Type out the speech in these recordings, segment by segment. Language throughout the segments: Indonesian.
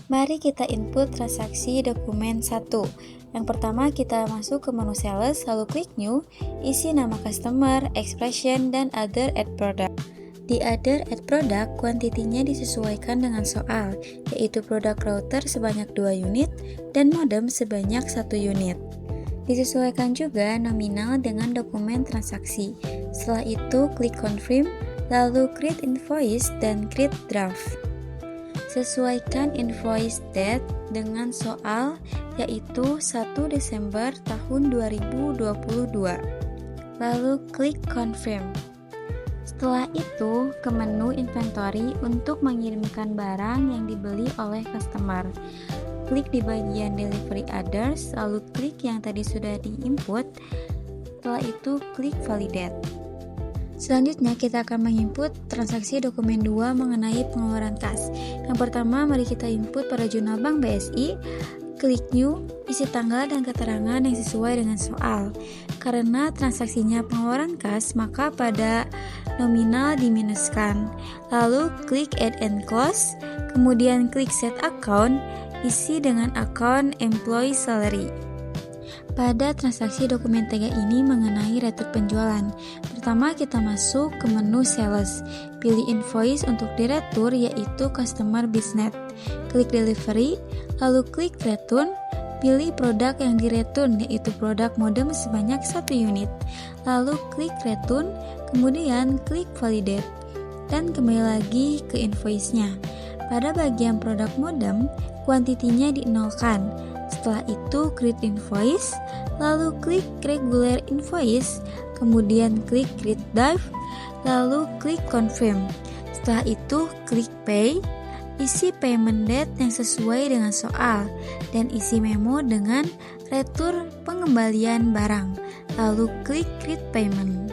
Mari kita input transaksi dokumen 1. Yang pertama kita masuk ke menu sales, lalu klik new, isi nama customer, expression, dan other add product. Di other add product, kuantitinya disesuaikan dengan soal, yaitu produk router sebanyak 2 unit dan modem sebanyak 1 unit. Disesuaikan juga nominal dengan dokumen transaksi. Setelah itu klik confirm, lalu create invoice dan create draft. Sesuaikan invoice date dengan soal, yaitu 1 Desember tahun 2022. Lalu klik confirm. Setelah itu, ke menu inventory untuk mengirimkan barang yang dibeli oleh customer. Klik di bagian delivery others, lalu klik yang tadi sudah diinput. Setelah itu, klik validate. Selanjutnya, kita akan menginput transaksi dokumen 2 mengenai pengeluaran kas. Yang pertama, mari kita input pada jurnal Bank BSI. Klik new, isi tanggal dan keterangan yang sesuai dengan soal. Karena transaksinya pengeluaran kas, maka pada nominal diminuskan. Lalu klik add and close, kemudian klik set account, isi dengan account employee salary. Pada transaksi dokumen 3 ini mengenai retur penjualan. Pertama, kita masuk ke menu sales. Pilih invoice untuk diretur, yaitu customer business. Klik delivery, lalu klik return. Pilih produk yang direturn, yaitu produk modem sebanyak 1 unit. Lalu klik return, kemudian klik validate. Dan kembali lagi ke invoice-nya. Pada bagian produk modem, kuantitinya dinolkan. Setelah itu create invoice, lalu klik regular invoice, kemudian klik create draft, lalu klik confirm. Setelah itu klik pay, isi payment date yang sesuai dengan soal, dan isi memo dengan retur pengembalian barang, lalu klik create payment.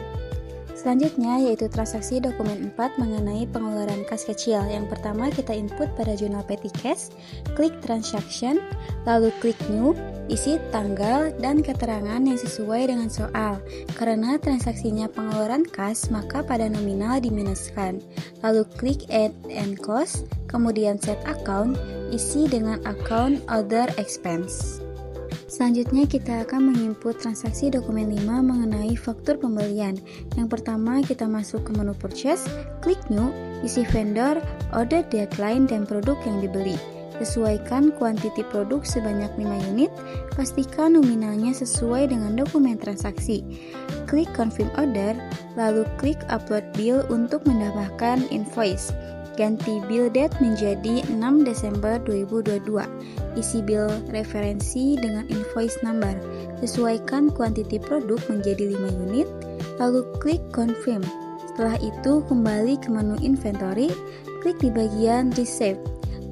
Selanjutnya yaitu transaksi dokumen 4 mengenai pengeluaran kas kecil. Yang pertama kita input pada jurnal petty cash, klik transaction, lalu klik new, isi tanggal dan keterangan yang sesuai dengan soal. Karena transaksinya pengeluaran kas, maka pada nominal diminuskan. Lalu klik add and close, kemudian set account, isi dengan account other expense. Selanjutnya kita akan menginput transaksi dokumen 5 mengenai faktur pembelian. Yang pertama kita masuk ke menu purchase, klik new, isi vendor, order deadline, dan produk yang dibeli. Sesuaikan kuantiti produk sebanyak 5 unit, pastikan nominalnya sesuai dengan dokumen transaksi. Klik confirm order, lalu klik upload bill untuk mendapatkan invoice. Ganti bill date menjadi 6 Desember 2022. Isi bill referensi dengan invoice number. Sesuaikan kuantiti produk menjadi 5 unit, lalu klik confirm. Setelah itu kembali ke menu inventory, klik di bagian receipt,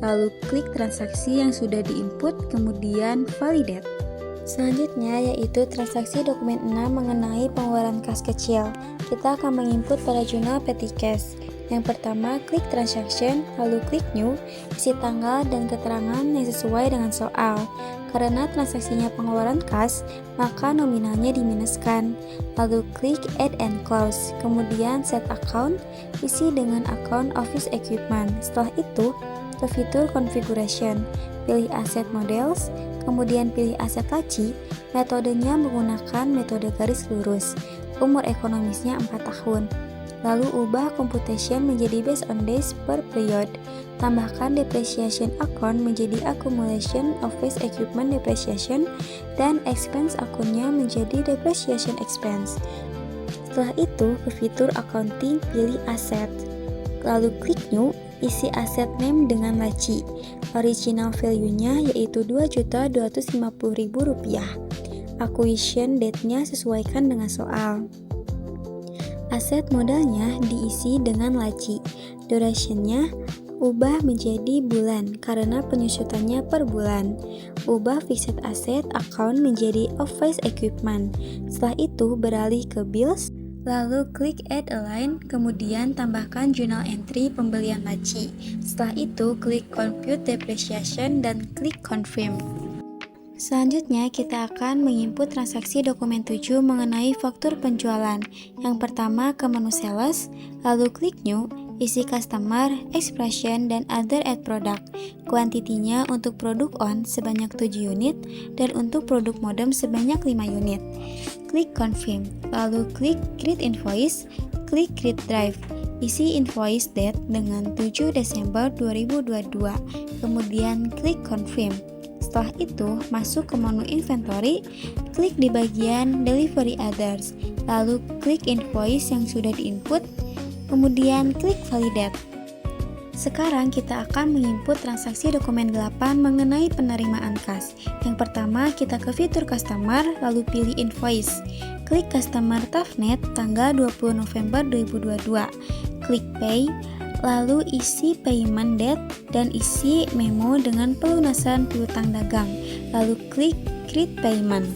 lalu klik transaksi yang sudah diinput, kemudian validate. Selanjutnya yaitu transaksi dokumen 6 mengenai pengeluaran kas kecil. Kita akan menginput pada jurnal petty cash. Yang pertama, klik transaction, lalu klik new, isi tanggal dan keterangan yang sesuai dengan soal. Karena transaksinya pengeluaran kas, maka nominalnya diminuskan. Lalu klik add and close, kemudian set account, isi dengan account office equipment. Setelah itu, ke fitur configuration, pilih asset models, kemudian pilih aset laci. Metodenya menggunakan metode garis lurus. Umur ekonomisnya 4 tahun. Lalu ubah computation menjadi based on days per period. Tambahkan depreciation account menjadi accumulation office equipment depreciation, dan expense akunnya menjadi depreciation expense. Setelah itu ke fitur accounting, pilih aset. Lalu klik new, isi aset name dengan laci. Original value-nya yaitu Rp2.250.000. Acquisition date-nya sesuaikan dengan soal. Aset modalnya diisi dengan laci. Duration-nya ubah menjadi bulan karena penyusutannya per bulan. Ubah fixed asset account menjadi office equipment. Setelah itu beralih ke bills, lalu klik add a line, kemudian tambahkan journal entry pembelian laci. Setelah itu klik compute depreciation dan klik confirm. Selanjutnya kita akan menginput transaksi dokumen 7 mengenai faktur penjualan. Yang pertama ke menu sales, lalu klik new, isi customer, expression, dan other add product. Kuantitinya untuk produk on sebanyak 7 unit dan untuk produk modem sebanyak 5 unit. Klik confirm, lalu klik create invoice, klik create drive. Isi invoice date dengan 7 Desember 2022, kemudian klik confirm. Setelah itu, masuk ke menu inventory, klik di bagian delivery others, lalu klik invoice yang sudah diinput, kemudian klik validate. Sekarang kita akan menginput transaksi dokumen 8 mengenai penerimaan kas. Yang pertama, kita ke fitur customer, lalu pilih invoice. Klik customer Tafnet tanggal 20 November 2022. Klik pay, lalu isi payment date dan isi memo dengan pelunasan piutang dagang. Lalu klik create payment.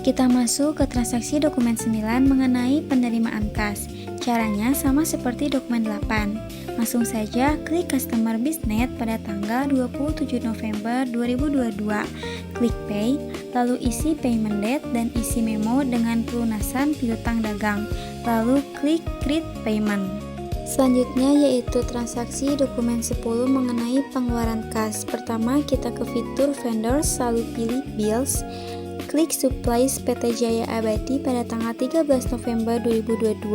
Kita masuk ke transaksi dokumen 9 mengenai penerimaan kas. Caranya sama seperti dokumen 8. Langsung saja klik customer Biznet pada tanggal 27 November 2022. Klik pay, lalu isi payment date dan isi memo dengan pelunasan piutang dagang. Lalu klik create payment. Selanjutnya yaitu transaksi dokumen 10 mengenai pengeluaran kas. Pertama kita ke fitur vendors, lalu pilih bills. Klik supplies PT Jaya Abadi pada tanggal 13 November 2022.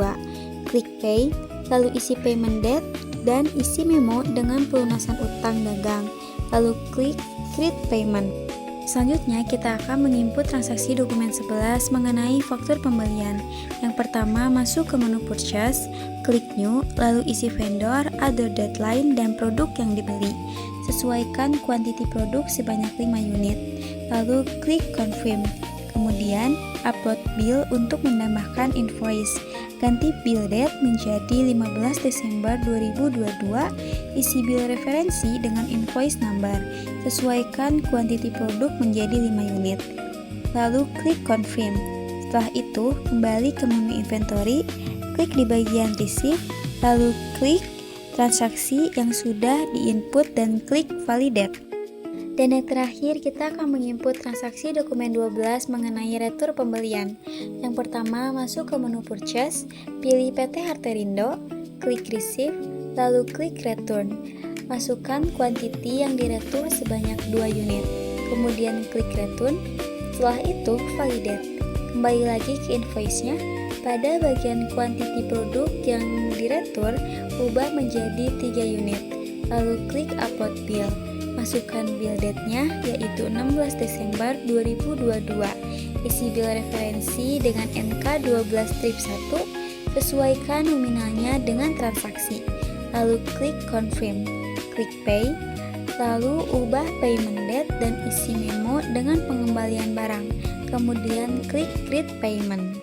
Klik pay, lalu isi payment date dan isi memo dengan pelunasan utang dagang. Lalu klik create payment. Selanjutnya kita akan menginput transaksi dokumen 11 mengenai faktur pembelian. Yang pertama, masuk ke menu purchase, klik new, lalu isi vendor, other deadline, dan produk yang dibeli. Sesuaikan kuantiti produk sebanyak 5 unit, lalu klik confirm. Kemudian, upload bill untuk menambahkan invoice. Ganti bill date menjadi 15 Desember 2022, isi bill referensi dengan invoice number. Sesuaikan kuantiti produk menjadi 5 unit. Lalu klik confirm. Setelah itu, kembali ke menu inventory, klik di bagian receive, lalu klik transaksi yang sudah diinput dan klik validate. Dan yang terakhir, kita akan menginput transaksi dokumen 12 mengenai retur pembelian. Yang pertama, masuk ke menu purchase, pilih PT Harterindo, klik receive, lalu klik return. Masukkan kuantiti yang diretur sebanyak 2 unit, kemudian klik return. Setelah itu, validate. Kembali lagi ke invoice-nya. Pada bagian kuantiti produk yang diretur, ubah menjadi 3 unit, lalu klik upload bill. Masukkan bill date-nya yaitu 16 Desember 2022. Isi bill referensi dengan NK 12-1, sesuaikan nominalnya dengan transaksi. Lalu klik confirm, klik pay, lalu ubah payment date dan isi memo dengan pengembalian barang. Kemudian klik create payment.